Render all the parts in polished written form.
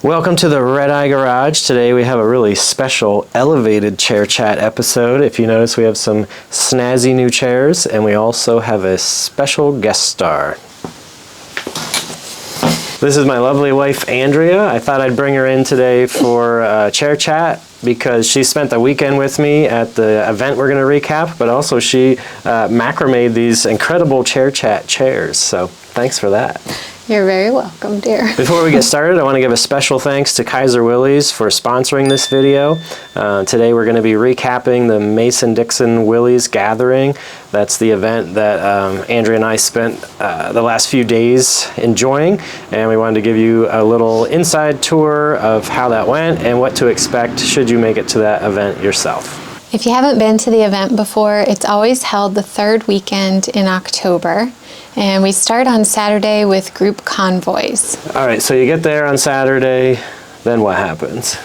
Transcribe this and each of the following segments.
Welcome to the Red Eye Garage. Today we have a really special elevated chair chat episode. If you notice, we have some snazzy new chairs, and we also have a special guest star. This is my lovely wife, Andrea. I thought I'd bring her in today for chair chat because she spent the weekend with me at the event we're going to recap, but also she macrameed these incredible chair chat chairs. So thanks for that. You're very welcome, dear. Before we get started, I want to give a special thanks to Kaiser Willys for sponsoring this video. Today we're going to be recapping the Mason-Dixon Willys Gathering. That's the event that Andrea and I spent the last few days enjoying, and we wanted to give you a little inside tour of how that went and what to expect should you make it to that event yourself. If you haven't been to the event before, it's always held the third weekend in October. And we start on Saturday with group convoys. All right, so you get there on Saturday, then what happens?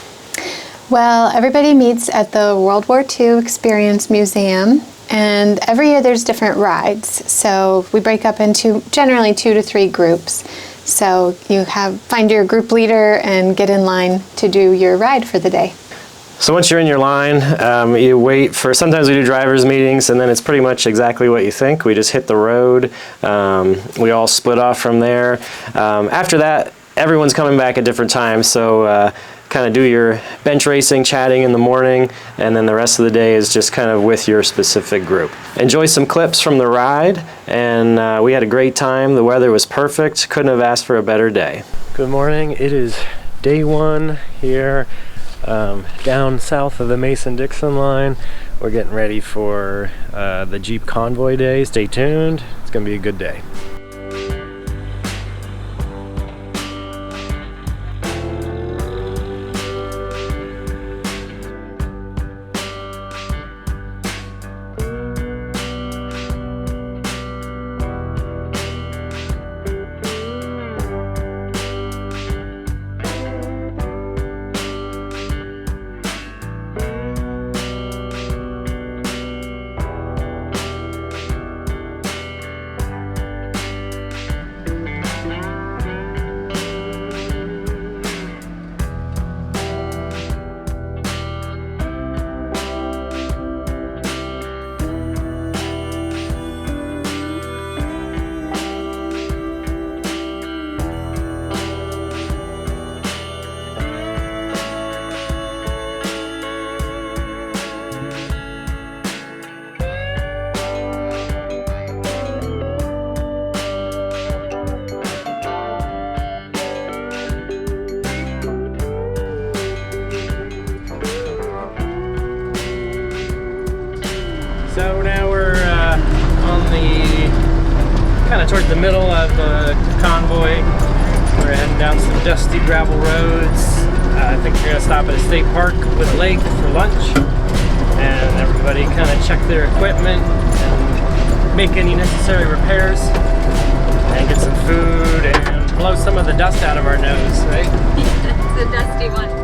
Well, everybody meets at the World War II Experience Museum, and every year there's different rides. So we break up into generally 2 to 3 groups. So you find your group leader and get in line to do your ride for the day. So once you're in your line, you wait for, sometimes we do driver's meetings, and then it's pretty much exactly what you think. We just hit the road. We all split off from there. After that, everyone's coming back at different times, so kind of do your bench racing, chatting in the morning, and then the rest of the day is just kind of with your specific group. Enjoy some clips from the ride, and we had a great time. The weather was perfect. Couldn't have asked for a better day. Good morning. It is day 1 here. Down south of the Mason-Dixon line. We're getting ready for the Jeep Convoy Day. Stay tuned. It's going to be a good day. So now we're on the kind of towards the middle of the convoy. We're heading down some dusty gravel roads. I think we're going to stop at a state park with a lake for lunch, and everybody kind of check their equipment and make any necessary repairs and get some food and blow some of the dust out of our nose, right? It's a dusty one.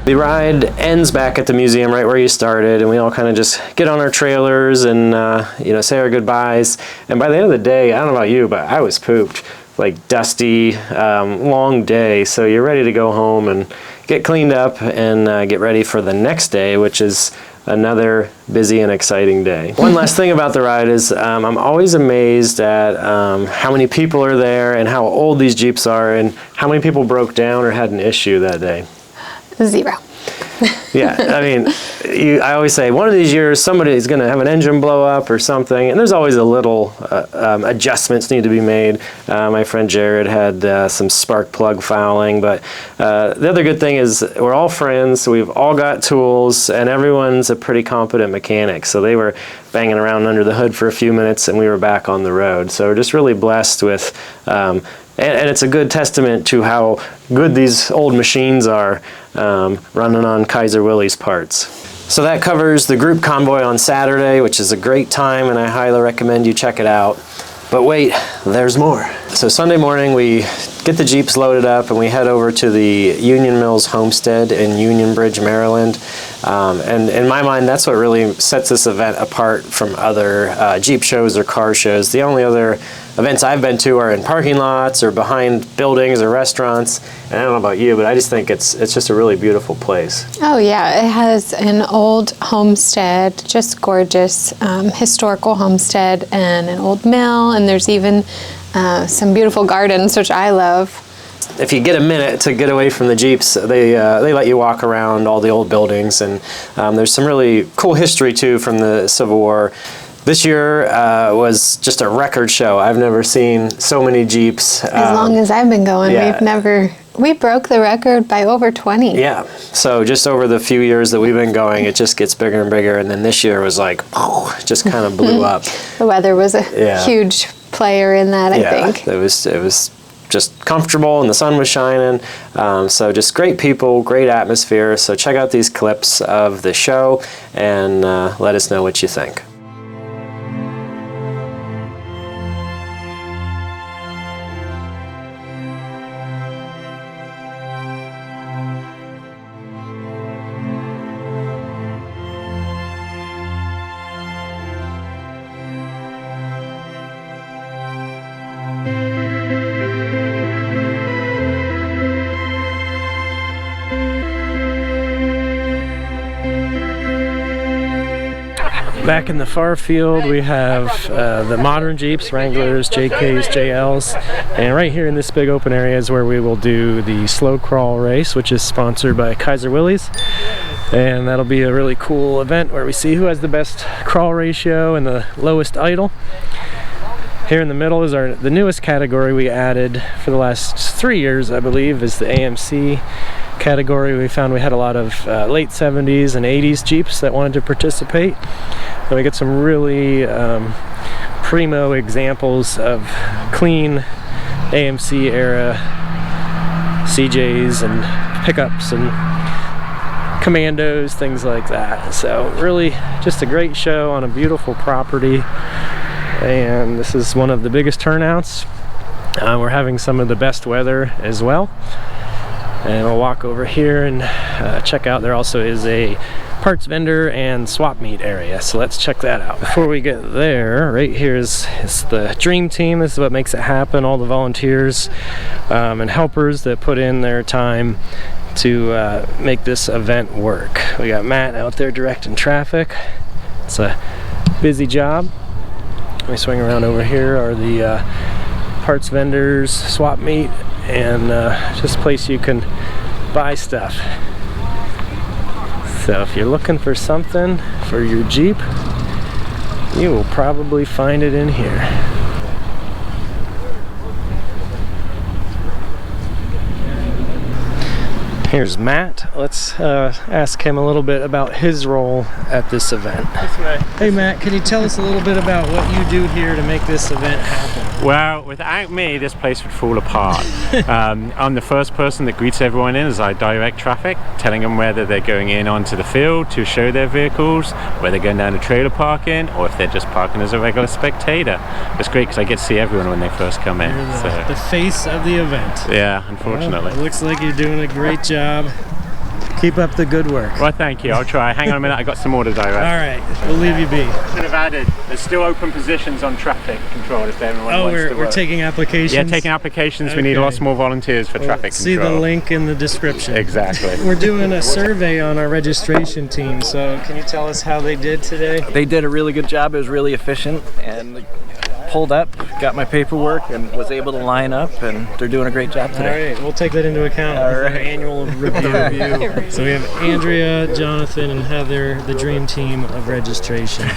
The ride ends back at the museum right where you started, and we all kind of just get on our trailers and say our goodbyes. And by the end of the day, I don't know about you, but I was pooped. Like dusty, long day. So you're ready to go home and get cleaned up and get ready for the next day, which is another busy and exciting day. One last thing about the ride is I'm always amazed at how many people are there and how old these Jeeps are and how many people broke down or had an issue that day. 0. Yeah, I mean, I always say one of these years somebody's going to have an engine blow up or something, and there's always a little adjustments need to be made. My friend Jared had some spark plug fouling, but the other good thing is we're all friends, so we've all got tools, and everyone's a pretty competent mechanic. So they were banging around under the hood for a few minutes, and we were back on the road. So we're just really blessed with and it's a good testament to how good these old machines are running on Kaiser Willys parts. So that covers the group convoy on Saturday, which is a great time, and I highly recommend you check it out. But wait, there's more. So Sunday morning, we get the Jeeps loaded up and we head over to the Union Mills Homestead in Union Bridge, Maryland. And in my mind, that's what really sets this event apart from other Jeep shows or car shows. The only other events I've been to are in parking lots or behind buildings or restaurants. And I don't know about you, but I just think it's just a really beautiful place. Oh yeah, it has an old homestead, just gorgeous historical homestead, and an old mill, and there's even some beautiful gardens, which I love. If you get a minute to get away from the Jeeps, they let you walk around all the old buildings, and there's some really cool history too from the Civil War. This year was just a record show. I've never seen so many Jeeps. As long as I've been going, yeah. We broke the record by over 20. Yeah, so just over the few years that we've been going, it just gets bigger and bigger, and then this year was like, oh, just kind of blew up. The weather was a huge player in that, I think. It was just comfortable and the sun was shining. So just great people, great atmosphere. So check out these clips of the show and let us know what you think. Back in the far field, we have the modern Jeeps, Wranglers, JKs, JLs, and right here in this big open area is where we will do the slow crawl race, which is sponsored by Kaiser Willys. And that'll be a really cool event where we see who has the best crawl ratio and the lowest idle. Here in the middle is the newest category we added for the last 3 years, I believe, is the AMC category. We found we had a lot of late 70s and 80s Jeeps that wanted to participate. And we get some really primo examples of clean AMC era CJs and pickups and Commandos, things like that. So really just a great show on a beautiful property. And this is one of the biggest turnouts. We're having some of the best weather as well. And we'll walk over here and check out. There also is a parts vendor and swap meet area, so let's check that out. Before we get there, right here is the dream team. This is what makes it happen. All the volunteers and helpers that put in their time to make this event work. We got Matt out there directing traffic. It's a busy job. We swing around over here are the parts vendors, swap meet, and just a place you can buy stuff. So if you're looking for something for your Jeep, you will probably find it in here. Here's Matt. Let's ask him a little bit about his role at this event. Hey Matt, can you tell us a little bit about what you do here to make this event happen? Well, without me, this place would fall apart. I'm the first person that greets everyone in as I direct traffic, telling them whether they're going in onto the field to show their vehicles, whether they're going down to trailer parking, or if they're just parking as a regular spectator. It's great because I get to see everyone when they first come in. You're the face of the event. Yeah, unfortunately. Well, it looks like you're doing a great job. Keep up the good work. Well, thank you. I'll try. Hang on a minute. I got some more to direct. All right, we'll leave you be. Should have added. There's still open positions on traffic control if everyone wants to work. We're taking applications. Yeah, taking applications. Okay. We need lots more volunteers for traffic control. See the link in the description. Exactly. We're doing a survey on our registration team. So can you tell us how they did today? They did a really good job. It was really efficient and pulled up, got my paperwork, and was able to line up, and they're doing a great job today. All right, we'll take that into account with our annual review. So we have Andrea, Jonathan, and Heather, the dream team of registration.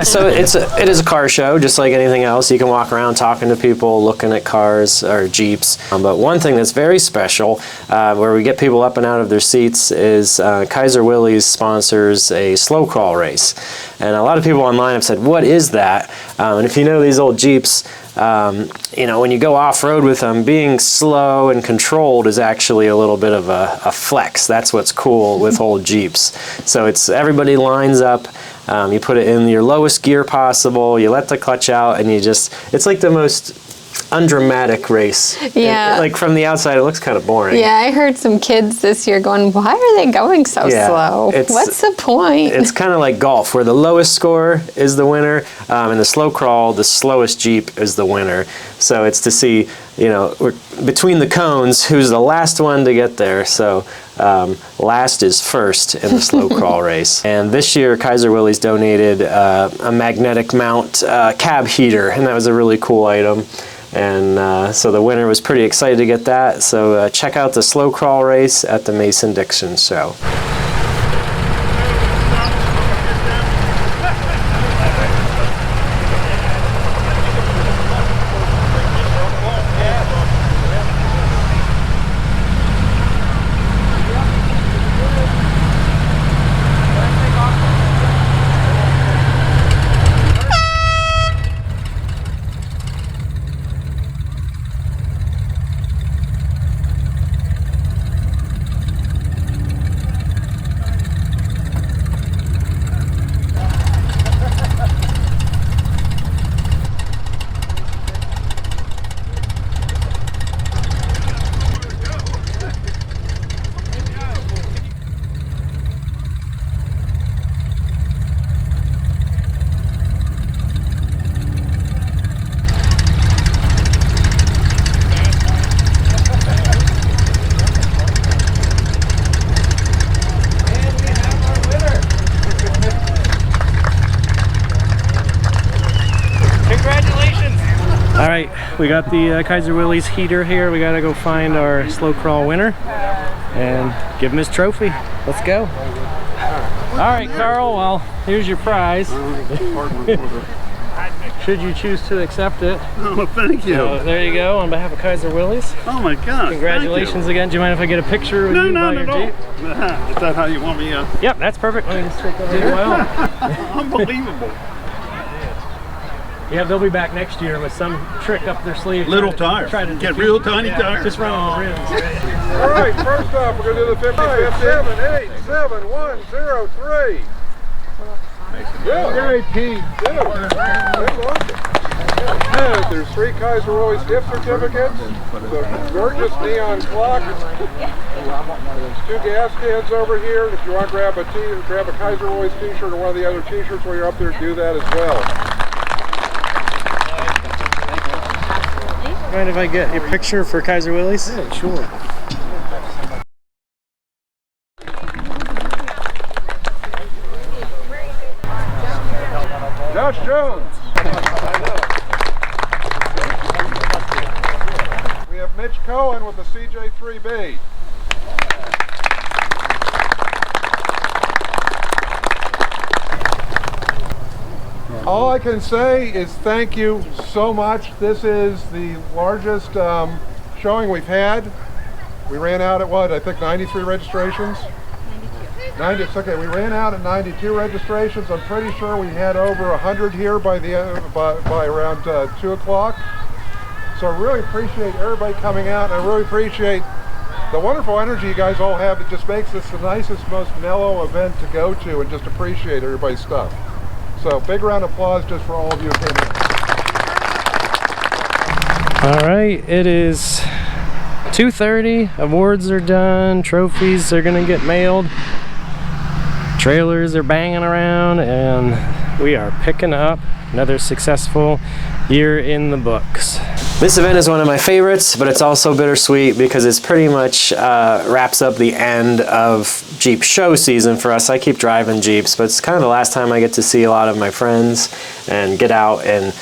So it is a car show, just like anything else. You can walk around talking to people, looking at cars or Jeeps. But one thing that's very special, where we get people up and out of their seats, is Kaiser Willys sponsors a slow crawl race. And a lot of people online have said, what is that? And if you know these old Jeeps, you know, when you go off-road with them, being slow and controlled is actually a little bit of a flex. That's what's cool with old Jeeps. So it's everybody lines up You put it in your lowest gear possible, you let the clutch out, and it's like the most undramatic race. Yeah. Like from the outside, it looks kind of boring. Yeah, I heard some kids this year going, why are they going so slow? What's the point? It's kind of like golf, where the lowest score is the winner, and the slow crawl, the slowest Jeep is the winner. So it's to see, between the cones, who's the last one to get there. So last is first in the slow crawl race. And this year, Kaiser Willys donated a magnetic mount cab heater, and that was a really cool item. And so the winner was pretty excited to get that. So check out the slow crawl race at the Mason-Dixon show. All right, we got the Kaiser Willys heater here. We gotta go find our slow crawl winner and give him his trophy. Let's go. All right, Carl, well, here's your prize. Should you choose to accept it. Oh, thank you. So, there you go, on behalf of Kaiser Willys. Oh my God. Congratulations again. Do you mind if I get a picture with you by your Jeep? Is that how you want me? Yep, that's perfect. Let me just take over here. Unbelievable. Yeah, they'll be back next year with some trick up their sleeve. Little tires. Try to get real tiny tires. Just run on the rims. All right, first off, we're going to do the 50-50. 7, 8, 7, 1, 0, 3. Yeah. Yay, Pete. Yeah, there's 3 Kaiser Willys gift certificates, the gorgeous neon clock, 2 gas cans over here. If you want to grab a Kaiser Willys t-shirt or one of the other t-shirts while you're up there, do that as well. Mind if I get a picture for Kaiser Willys? Yeah, sure. Josh Jones. We have Mitch Cohen with the CJ3B. All I can say is thank you so much. This is the largest showing we've had. We ran out at what? I think 93 registrations? 92. It's okay. We ran out at 92 registrations. I'm pretty sure we had over 100 here by around 2 o'clock. So I really appreciate everybody coming out. I really appreciate the wonderful energy you guys all have. It just makes this the nicest, most mellow event to go to, and just appreciate everybody's stuff. So big round of applause just for all of you who came in. All right, it is 2:30. Awards are done. Trophies are gonna get mailed. Trailers are banging around, and we are picking up another successful year in the books. This event is one of my favorites, but it's also bittersweet because it's pretty much wraps up the end of Jeep show season for us. I keep driving Jeeps, but it's kind of the last time I get to see a lot of my friends and get out and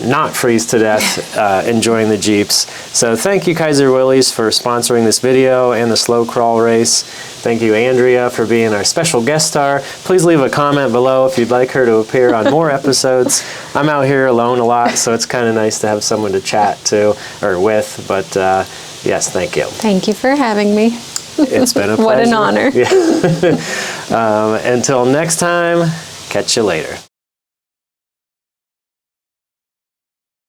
not freeze to death enjoying the Jeeps. So thank you, Kaiser Willys, for sponsoring this video and the slow crawl race. Thank you, Andrea, for being our special guest star. Please leave a comment below if you'd like her to appear on more episodes. I'm out here alone a lot, so it's kind of nice to have someone to chat to or with, but yes, thank you. Thank you for having me. It's been a pleasure. What an honor. Yeah. Until next time, catch you later.